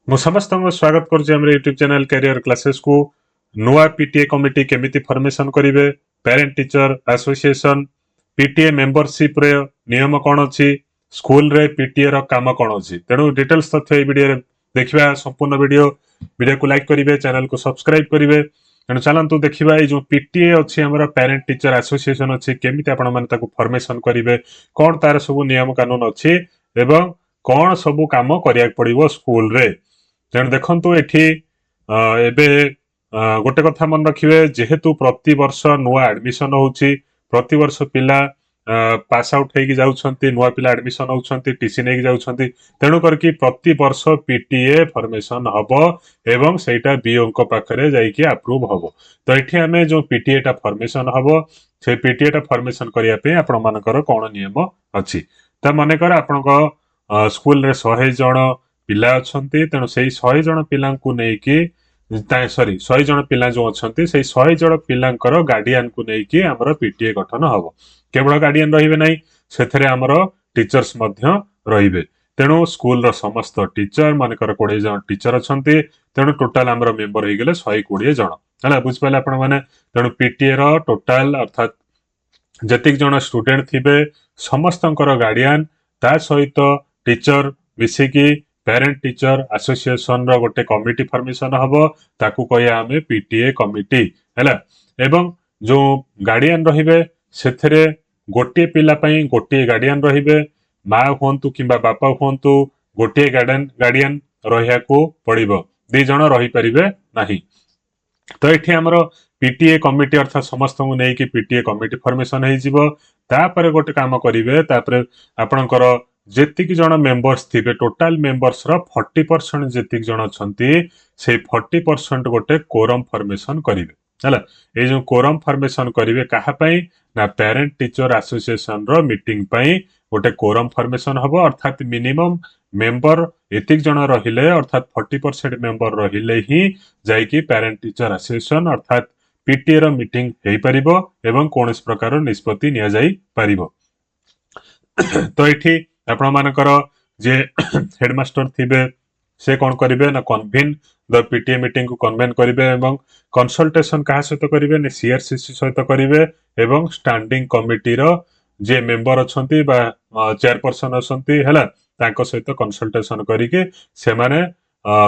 ମୁଁ ସମସ୍ତଙ୍କୁ ସ୍ୱାଗତ କରୁଛି ଆମର ୟୁଟ୍ୟୁବ ଚ୍ୟାନେଲ କ୍ୟାରିୟର କ୍ଲାसेସ୍ କୁ। ନୂଆ ପିଟିଏ କମିଟି କେମିତି ଫର୍ମେସନ କରିବେ, ପ୍ୟାରେଣ୍ଟ ଟିଚର ଆସୋସିଏସନ, ପିଟିଏ ମେମ୍ବରସିପ ରେ ନିୟମ କ'ଣ ଅଛି, ସ୍କୁଲରେ ପିଟିଏ ର କାମ କ'ଣ ଅଛି। ତେଣୁ ଡିଟେଲ୍ସ ତଥ୍ୟ ଏହି ଭିଡିଓରେ ଦେଖିବା। ସମ୍ପୂର୍ଣ୍ଣ ଭିଡିଓକୁ ଲାଇକ୍ କରିବେ, ଚ୍ୟାନେଲକୁ ସବସ୍କ୍ରାଇବ କରିବେ। ତେଣୁ ଚାଲନ୍ତୁ ଦେଖିବା ଏଇ ଯୋଉ ପିଟିଏ ଅଛି ଆମର ପ୍ୟାରେଣ୍ଟ ଟିଚର ଆସୋସିଏସନ ଅଛି, କେମିତି ଆପଣ ମାନେ ତାକୁ ଫର୍ମେସନ କରିବେ, କ'ଣ ତାର ସବୁ ନିୟମ କାନୁନ ଅଛି ଏବଂ କ'ଣ ସବୁ କାମ କରିବାକୁ ପଡିବ ସ୍କୁଲରେ। ତେଣୁ ଦେଖନ୍ତୁ ଏଠି ଏବେ ଗୋଟେ କଥା ମନେ ରଖିବେ, ଯେହେତୁ ପ୍ରତିବର୍ଷ ନୂଆ ଆଡମିସନ ହଉଛି, ପ୍ରତିବର୍ଷ ପିଲା ପାସ୍ ଆଉଟ୍ ହେଇକି ଯାଉଛନ୍ତି, ନୂଆ ପିଲା ଆଡମିସନ ହଉଛନ୍ତି, ଟିସି ନେଇକି ଯାଉଛନ୍ତି। ତେଣୁ କରିକି ପ୍ରତିବର୍ଷ ପିଟିଏ ଫର୍ମେସନ ହବ ଏବଂ ସେଇଟା ବିଓଙ୍କ ପାଖରେ ଯାଇକି ଆପ୍ରୁଭ ହବ। ତ ଏଠି ଆମେ ଯୋଉ ପିଟିଏ ଟା ଫର୍ମେସନ ହବ, ସେ ପିଟିଏ ଟା ଫର୍ମେସନ କରିବା ପାଇଁ ଆପଣ ମାନଙ୍କର କ'ଣ ନିୟମ ଅଛି। ତ ମନେକର ଆପଣଙ୍କ ସ୍କୁଲରେ 100 ଜଣ ପିଲା ଅଛନ୍ତି, ତେଣୁ ସେଇ 100 ଜଣ ପିଲାଙ୍କୁ ନେଇକି 100 ଜଣ ପିଲା ଯୋଉ ଅଛନ୍ତି, ସେଇ 100 ଜଣ ପିଲାଙ୍କର ଗାର୍ଡିଆନକୁ ନେଇକି ଆମର ପିଟିଏ ଗଠନ ହବ। କେବଳ ଗାର୍ଡିଆନ ରହିବେ ନାହିଁ, ସେଥିରେ ଆମର ଟିଚର୍ସ ମଧ୍ୟ ରହିବେ। ତେଣୁ ସ୍କୁଲର ସମସ୍ତ ଟିଚର, ମନେକର 20 ଜଣ ଟିଚର ଅଛନ୍ତି, ତେଣୁ ଟୋଟାଲ ଆମର ମେମ୍ବର ହେଇଗଲେ 120 ଜଣ ହେଲା। ବୁଝିପାରିଲେ ଆପଣ ମାନେ। ତେଣୁ ପିଟିଏ ର ଟୋଟାଲ ଅର୍ଥାତ୍ ଯେତିକି ଜଣ ଷ୍ଟୁଡେଣ୍ଟ ଥିବେ ସମସ୍ତଙ୍କର ଗାର୍ଡିଆନ ତା ସହିତ ଟିଚର ମିଶିକି ପ୍ୟାରେଣ୍ଟ ଟିଚର ଆସୋସିଏସନ ର ଗୋଟେ କମିଟି ଫର୍ମେସନ ହବ, ତାକୁ କହିବା ଆମେ ପିଟିଏ କମିଟି ହେଲା। ଏବଂ ଯୋଉ ଗାର୍ଡିଆନ ରହିବେ ସେଥିରେ ଗୋଟିଏ ପିଲା ପାଇଁ ଗୋଟିଏ ଗାର୍ଡିଆନ ରହିବେ। ମା ହୁଅନ୍ତୁ କିମ୍ବା ବାପା ହୁଅନ୍ତୁ, ଗୋଟିଏ ଗାର୍ଡିଆନ ରହିବାକୁ ପଡିବ, 2 ଜଣ ରହିପାରିବେ ନାହିଁ। ତ ଏଠି ଆମର ପିଟିଏ କମିଟି ଅର୍ଥାତ୍ ସମସ୍ତଙ୍କୁ ନେଇକି ପିଟିଏ କମିଟି ଫର୍ମେସନ ହେଇଯିବ। ତାପରେ ଗୋଟେ କାମ କରିବେ, ତାପରେ ଆପଣଙ୍କର ଯେତିକି ଜଣ ମେମ୍ବର୍ସ ଥିବେ, ଟୋଟାଲ ମେମ୍ବର୍ସ ର 40% ଯେତିକି ଜଣ ଅଛନ୍ତି, ସେଇ 40% ଗୋଟେ କୋରମ ଫର୍ମେସନ କରିବେ ହେଲା। ଏଇ ଯୋଉ କୋରମ ଫର୍ମେସନ କରିବେ କାହା ପାଇଁ ନା ପ୍ୟାରେଣ୍ଟ ଟିଚର ଆସୋସିଏସନ ର ମିଟିଂ ପାଇଁ ଗୋଟେ କୋରମ ଫର୍ମେସନ ହବ। ଅର୍ଥାତ୍ ମିନିମମ୍ ମେମ୍ବର ଏତିକି ଜଣ ରହିଲେ, ଅର୍ଥାତ୍ 40% ମେମ୍ବର ରହିଲେ ହିଁ ଯାଇକି ପ୍ୟାରେଣ୍ଟ ଟିଚର ଆସୋସିଏସନ ଅର୍ଥାତ୍ ପିଟିଏ ର ମିଟିଂ ହେଇପାରିବ ଏବଂ କୌଣସି ପ୍ରକାର ନିଷ୍ପତ୍ତି ନିଆଯାଇ ପାରିବ। ତ ଏଠି ଆପଣ ମାନଙ୍କର ଯେ ହେଡମାଷ୍ଟର ଥିବେ, ସେ କ'ଣ କରିବେ ନା କନଭେନ ଦ ପିଟିଏ ମିଟିଂ କୁ କନଭେନ କରିବେ ଏବଂ କନସଲଟେସନ କାହା ସହିତ କରିବେ ନା ସିଆରସିସି ସହିତ କରିବେ ଏବଂ ଷ୍ଟାଣ୍ଡିଂ କମିଟିର ଯେ ମେମ୍ବର ଅଛନ୍ତି ବା ଚେୟାରପର୍ସନ ଅଛନ୍ତି ହେଲା, ତାଙ୍କ ସହିତ କନସଲଟେସନ କରିକି ସେମାନେ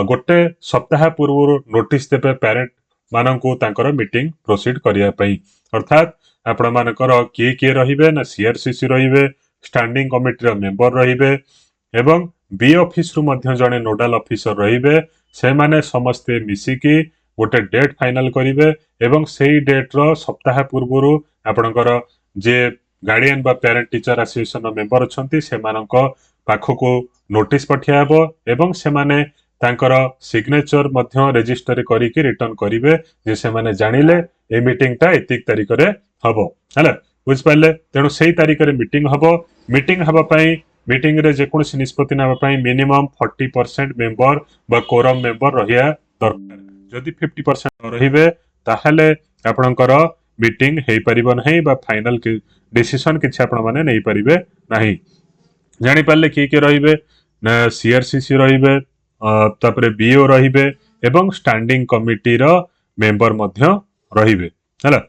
ଗୋଟେ ସପ୍ତାହ ପୂର୍ବରୁ ନୋଟିସ ଦେବେ ପ୍ୟାରେଣ୍ଟ ମାନଙ୍କୁ ତାଙ୍କର ମିଟିଂ ପ୍ରୋସିଡ କରିବା ପାଇଁ। ଅର୍ଥାତ୍ ଆପଣ ମାନଙ୍କର କିଏ କିଏ ରହିବେ ନା ସିଆରସିସି ରହିବେ, ଷ୍ଟାଣ୍ଡିଂ କମିଟିର ମେମ୍ବର ରହିବେ ଏବଂ ବି ଅଫିସରୁ ମଧ୍ୟ ଜଣେ ନୋଡାଲ ଅଫିସର ରହିବେ। ସେମାନେ ସମସ୍ତେ ମିଶିକି ଗୋଟେ ଡେଟ୍ ଫାଇନାଲ କରିବେ ଏବଂ ସେଇ ଡେଟ୍ ର ସପ୍ତାହ ପୂର୍ବରୁ ଆପଣଙ୍କର ଯେ ଗାର୍ଡିଆନ ବା ପ୍ୟାରେଣ୍ଟ ଟିଚର ଆସୋସିଏସନ ମେମ୍ବର ଅଛନ୍ତି, ସେମାନଙ୍କ ପାଖକୁ ନୋଟିସ ପଠାଇବ ଏବଂ ସେମାନେ ତାଙ୍କର ସିଗ୍ନେଚର ମଧ୍ୟ ରେଜିଷ୍ଟର କରିକି ରିଟର୍ନ କରିବେ ଯେ ସେମାନେ ଜାଣିଲେ ଏ ମିଟିଂ ଟା ଏତିକି ତାରିଖରେ ହବ ହେଲା। ବୁଝିପାରିଲେ। ତେଣୁ ସେଇ ତାରିଖରେ ମିଟିଂ ହବ। ମିଟିଂ ହେବା ପାଇଁ ମିଟିଂ ରେ ଯେକୌଣସି ନିଷ୍ପତ୍ତି ନେବା ପାଇଁ ମିନିମମ୍ 40% ମେମ୍ବର ବା କୋରମ ମେମ୍ବର ରହିବା ଦରକାର। ଯଦି 50% ରହିବେ ତାହେଲେ ଆପଣଙ୍କର ମିଟିଂ ହେଇପାରିବ ନାହିଁ ବା ଫାଇନାଲ ଡିସିସନ କିଛି ଆପଣ ମାନେ ନେଇପାରିବେ ନାହିଁ। ଜାଣିପାରିଲେ କିଏ କିଏ ରହିବେ ନା ସିଆରସିସି ରହିବେ, ତାପରେ ବିଓ ରହିବେ ଏବଂ ଷ୍ଟାଣ୍ଡିଂ କମିଟିର ମେମ୍ବର ମଧ୍ୟ ରହିବେ ହେଲା।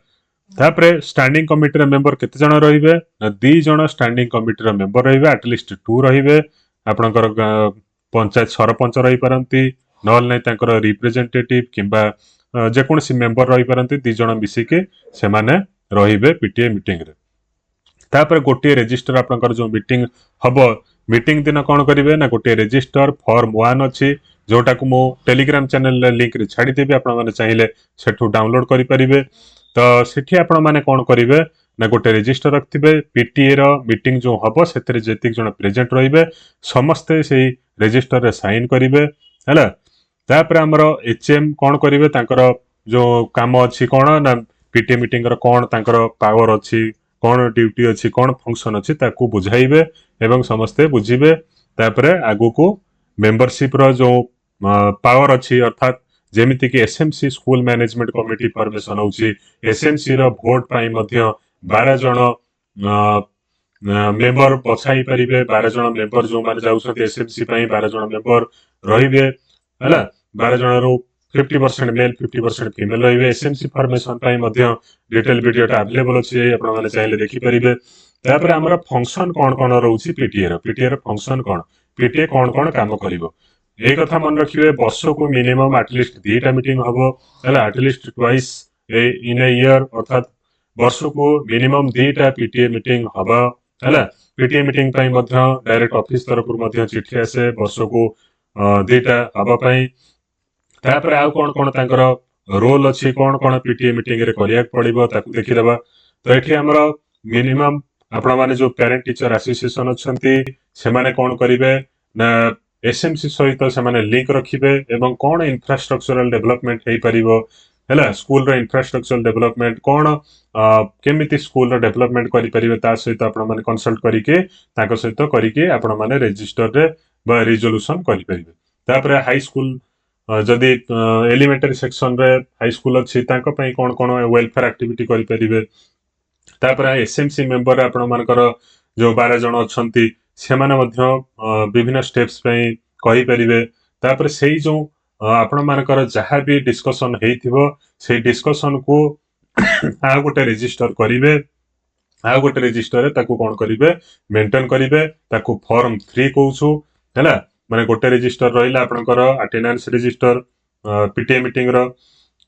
ତାପରେ ଷ୍ଟାଣ୍ଡିଂ କମିଟିର ମେମ୍ବର କେତେ ଜଣ ରହିବେ ନା 2 ଜଣ ଷ୍ଟାଣ୍ଡିଂ କମିଟିର ମେମ୍ବର ରହିବେ, ଆଟଲିଷ୍ଟ 2 ରହିବେ। ଆପଣଙ୍କର ପଞ୍ଚାୟତ ସରପଞ୍ଚ ରହିପାରନ୍ତି, ନହେଲେ ନାହିଁ ତାଙ୍କର ରିପ୍ରେଜେଣ୍ଟେଟିଭ କିମ୍ବା ଯେକୌଣସି ମେମ୍ବର ରହିପାରନ୍ତି, 2 ଜଣ ମିଶିକି ସେମାନେ ରହିବେ ପିଟିଏ ମିଟିଂରେ। ତାପରେ ଗୋଟିଏ ରେଜିଷ୍ଟର ଆପଣଙ୍କର ଯୋଉ ମିଟିଂ ହବ, ମିଟିଂ ଦିନ କ'ଣ କରିବେ ନା ଗୋଟିଏ ରେଜିଷ୍ଟର ଫର୍ମ 1 ଅଛି, ଯୋଉଟାକୁ ମୁଁ ଟେଲିଗ୍ରାମ ଚ୍ୟାନେଲ ଲିଙ୍କରେ ଛାଡ଼ିଦେବି, ଆପଣ ମାନେ ଚାହିଁଲେ ସେଠୁ ଡାଉନଲୋଡ କରିପାରିବେ। ତ ସେଠି ଆପଣ ମାନେ କ'ଣ କରିବେ ନା ଗୋଟେ ରେଜିଷ୍ଟର ରଖିଥିବେ, ପିଟିଏ ର ମିଟିଂ ଯୋଉ ହବ ସେଥିରେ ଯେତିକି ଜଣ ପ୍ରେଜେଣ୍ଟ ରହିବେ ସମସ୍ତେ ସେଇ ରେଜିଷ୍ଟରରେ ସାଇନ କରିବେ ହେଲା। ତାପରେ ଆମର ଏଚଏମ୍ କ'ଣ କରିବେ, ତାଙ୍କର ଯୋଉ କାମ ଅଛି କ'ଣ ନା ପିଟିଏ ମିଟିଂ ର କ'ଣ ତାଙ୍କର ପାୱାର ଅଛି, କ'ଣ ଡ୍ୟୁଟି ଅଛି, କ'ଣ ଫଙ୍କସନ ଅଛି, ତାକୁ ବୁଝାଇବେ ଏବଂ ସମସ୍ତେ ବୁଝିବେ। ତାପରେ ଆଗକୁ ମେମ୍ବରସିପ ର ଯୋଉ ପାୱାର ଅଛି, ଅର୍ଥାତ୍ ଯେମିତିକି SMC school management committee formation ହଉଛି, ଏସଏମସି ର ଭୋଟ ପାଇଁ ମଧ୍ୟ 12 ଜଣ ମେମ୍ବର ବଛାଇ ପାରିବେ। 12 ଜଣ ମେମ୍ବର ଯୋଉମାନେ ଯାଉଛନ୍ତି ଏସଏମସି ପାଇଁ 12 ଜଣ ମେମ୍ବର ରହିବେ। ହେଲା 12 ଜଣରୁ 50% मेल 50% फीमेल रहिबे एसएमसी फॉर्मेशन पई मध्य डिटेल वीडियोटा अवेलेबल अछि आपण माने चाहिले देखि परिबे तापर हमरा फंक्शन कोन रहउछि पीटीए रो फंक्शन कोन पीटीए कोन काम करिवो ए कथा मन रखिबे वर्ष को मिनिमम एटलीस्ट 2टा मीटिंग हबो हला at least twice in a year अर्थात वर्ष को मिनिमम 2टा पीटीए मीटिंग हबा हला पीटीए मीटिंग पई मध्य डायरेक्ट ऑफिस तरफ मध्य चिठी आसे वर्ष को 2टा हबा पई तापर आउ कोन तांकर रोल अछि कोन पीटीए मीटिंग रे करिया पड़िबो ताकू देखि देबा तो एठी हमरो मिनिमम आपण माने जो पेरेंट टीचर एसोसिएशन अछंती से माने कोन करिवे ना एसएमसी सहित से माने लिंक रखिबे एवं कोन इंफ्रास्ट्रक्चरल डेवलपमेंट हेई परिबो हैला स्कूल रो इंफ्रास्ट्रक्चरल डेवलपमेंट कोन केमिति स्कूल रो डेवलपमेंट करि परिबे ता सहित आपण माने कंसल्ट करिके ताको सहित करिके आपण माने रजिस्टर रे बा रिजोल्यूशन करि परिबे तापर हाई स्कूल जदि एलिमेंटरी सेक्शन रे हाई स्कूल अछि ताको पई कोन वेलफेयर एक्टिविटी करि परिबे तापर एसएमसी मेंबर आपण मानकर जो 12 जण अछंती से माने मध्य विभिन्न स्टेप्स पई कहि परिबे तापर सेही जो आपण मानकर जहा भी डिस्कशन हेइथिबो से डिस्कशन को आ गोटे रजिस्टर करिवे आ गोटे रजिस्टर रे ताको कोन करिवे मेंटेन करिवे ताको फॉर्म 3 कहउछु हैला माने गोटे रजिस्टर रहिला आपनकर अटेंडेंस रजिस्टर पीटीए मीटिंग रो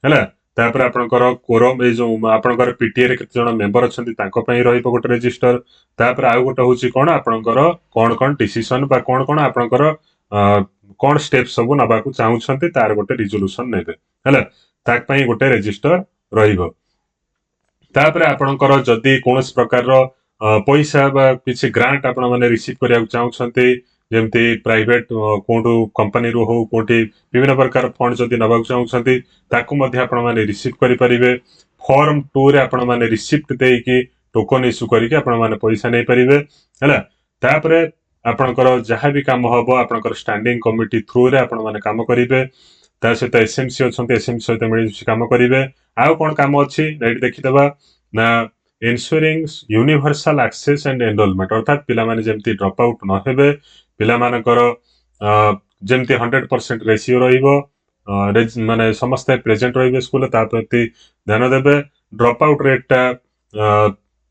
हैला तापर आपनकर कोरम ए जो आपनकर पीटीए रे केते जण मेंबर अछंती ताको पई रहिबो गोटे रजिस्टर तापर आ गोटे होची कोन आपनकर कोन डिसीजन बा कोन आपनकर कोन स्टेप सब नबाकू चाहउछंती तार गोटे रिजोल्यूशन नेबे हैला ताक पई गोटे रजिस्टर रहिबो तापर आपनकर जदी कोनस प्रकार रो पैसा बा किछि ग्रांट आपण माने रिसीव करिया चाहउछंती जेमती प्राइवेट कोटू कंपनी रो हो कोटी विभिन्न प्रकार फंड जदी नबाक चाहउछंती ताकू मध्ये आपण माने रिसीव करि परिबे फॉर्म 2 रे आपण माने रिसिप्ट देकी टोकन इश्यू करिके आपण माने पैसा नै परिबे हैला तापरे आपनकर जहा भी काम हबो आपनकर स्टैंडिंग कमिटी थ्रू रे आपण माने काम करिवे ता सहित एसएमसी अछंती एसएमसी सहित मिलि काम करिवे आ कोन काम अछि राइट देखि दबा ना ensuring universal access and enrollment अर्थात पिला माने जेमती ड्रॉप आउट न हेबे पिला मानकर जेमती 100% रेशियो रहिबो माने समस्त प्रेजेंट रहिबे स्कूल ता प्रति ध्यान देबे ड्रॉप आउट रेट ता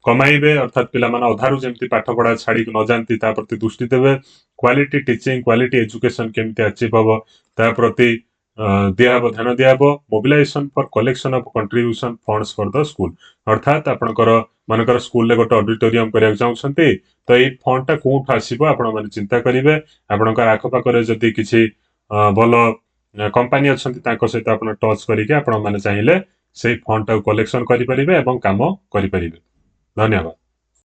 कमाइबे अर्थात पिला माने अधारु जेमती पाठ पढा छाडी न जानती ता प्रति दृष्टि देबे क्वालिटी टीचिंग क्वालिटी एजुकेशन केमती अचीव हबो ता प्रति दियाबो ध्यान दियाबो mobilisation for collection of contribution funds for the school अर्थात आपनकर मानकर स्कूल ले गोटे ऑडिटोरियम करिया चाहउछंती तो ए फंड ता कोठ आसीबो आपण माने चिंता करिवे आपनकर आखो पाखरे जदी किछि भलो कंपनी अछंती ताको सहित आपण टच करिके आपण माने चाहिले सेही फंड ता कलेक्शन करि परिबे एवं काम करि परिबे धन्यवाद।